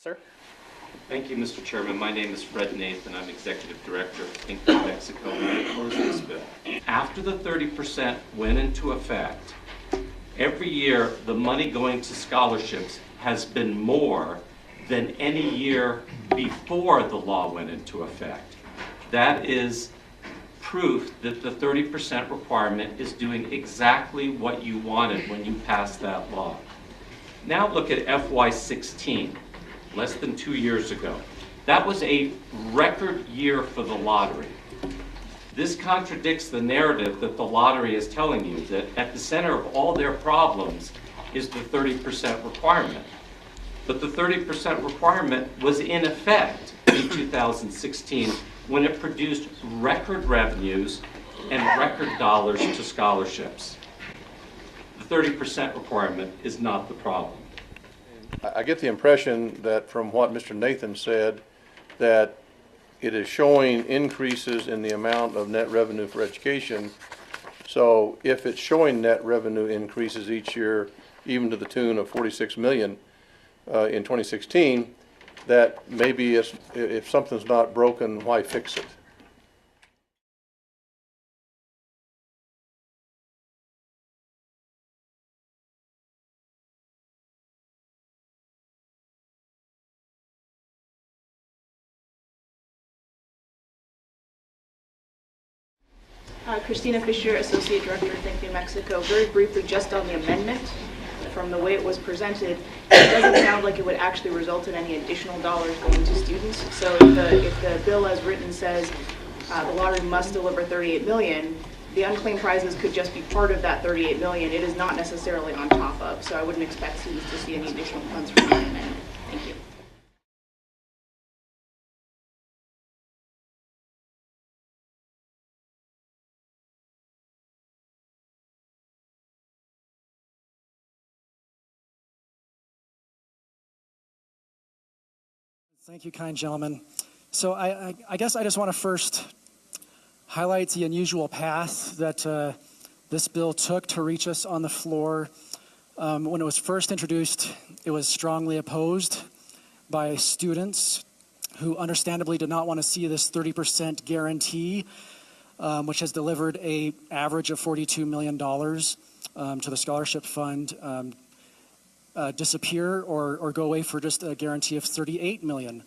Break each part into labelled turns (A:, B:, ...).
A: Sir?
B: Thank you, Mr. Chairman. My name is Fred Nathan. I'm Executive Director of Think New Mexico. I oppose this bill. After the 30% went into effect, every year the money going to scholarships has been more than any year before the law went into effect. That is proof that the 30% requirement is doing exactly what you wanted when you passed that law. Now look at FY16, less than 2 years ago. That was a record year for the lottery. This contradicts the narrative that the lottery is telling you, that at the center of all their problems is the 30% requirement. But the 30% requirement was in effect in 2016 when it produced record revenues and record dollars to scholarships. The 30% requirement is not the problem.
C: I get the impression that from what Mr. Nathan said, that it is showing increases in the amount of net revenue for education. So if it's showing net revenue increases each year, even to the tune of 46 million in 2016, that maybe if something's not broken, why fix it?
D: Christina Fisher, Associate Director of Think New Mexico. Very briefly, just on the amendment, from the way it was presented, it doesn't sound like it would actually result in any additional dollars going to students. So if the bill as written says the lottery must deliver 38 million, the unclaimed prizes could just be part of that 38 million. It is not necessarily on top of. So I wouldn't expect students to see any additional funds from the amendment. Thank you.
A: Thank you, kind gentlemen. So I guess I just want to first highlight the unusual path that this bill took to reach us on the floor. When it was first introduced, it was strongly opposed by students who understandably did not want to see this 30% guarantee, which has delivered an average of $42 million to the scholarship fund, disappear or go away for just a guarantee of $38 million.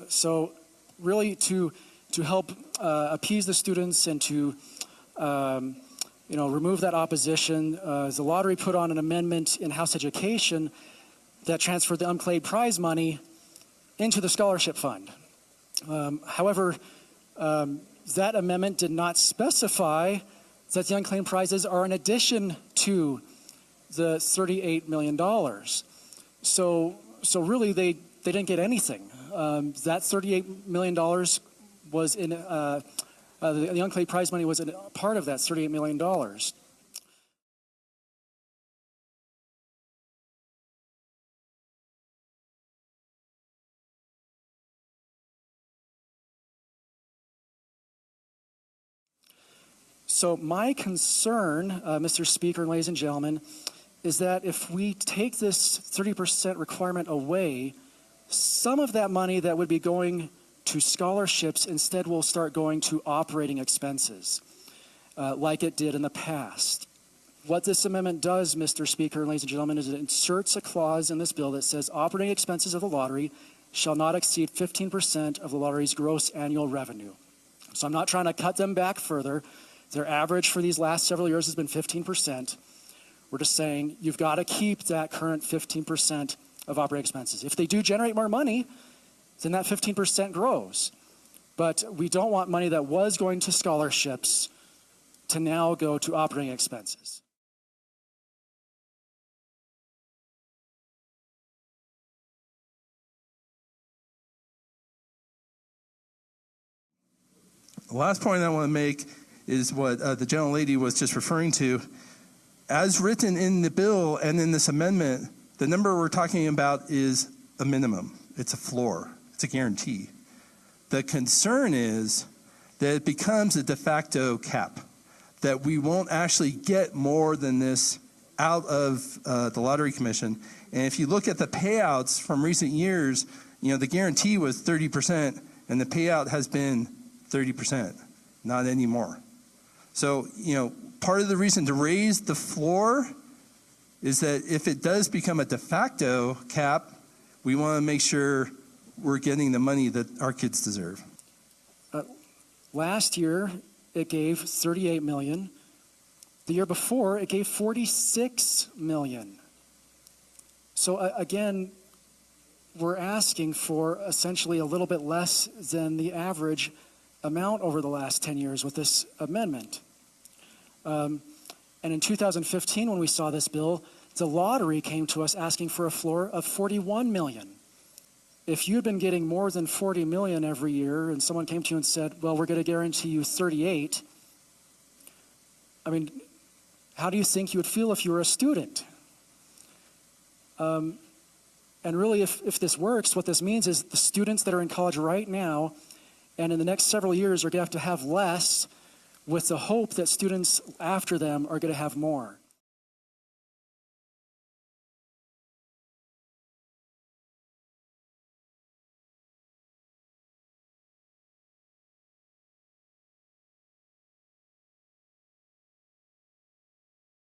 A: So really to help appease the students and to remove that opposition, the lottery put on an amendment in House Education that transferred the unclaimed prize money into the scholarship fund. However, that amendment did not specify that the unclaimed prizes are in addition to the $38 million. So really they didn't get anything. That $38 million was in, the unclaimed prize money was a part of that $38 million. So my concern, Mr. Speaker and ladies and gentlemen, is that if we take this 30% requirement away, some of that money that would be going to scholarships instead will start going to operating expenses, like it did in the past. What this amendment does, Mr. Speaker and ladies and gentlemen, is it inserts a clause in this bill that says operating expenses of the lottery shall not exceed 15% of the lottery's gross annual revenue. So I'm not trying to cut them back further. Their average for these last several years has been 15%. We're just saying you've got to keep that current 15% of operating expenses. If they do generate more money, then that 15% grows. But we don't want money that was going to scholarships to now go to operating expenses.
E: The last point I want to make is what the gentlelady was just referring to. As written in the bill and in this amendment, the number we're talking about is a minimum. It's a floor. It's a guarantee. The concern is that it becomes a de facto cap, that we won't actually get more than this out of the Lottery Commission, And if you look at the payouts from recent years, the guarantee was 30%, and the payout has been 30%, not anymore. So, part of the reason to raise the floor is that if it does become a de facto cap, we want to make sure we're getting the money that our kids deserve.
A: Last year, it gave 38 million. The year before, it gave 46 million. So again, we're asking for essentially a little bit less than the average amount over the last 10 years with this amendment. And in 2015, when we saw this bill, the lottery came to us asking for a floor of 41 million. If you'd been getting more than 40 million every year and someone came to you and said, well, we're going to guarantee you 38, I mean, how do you think you would feel if you were a student? And really, if this works, what this means is the students that are in college right now and in the next several years are going to have less, with the hope that students after them are going to have more.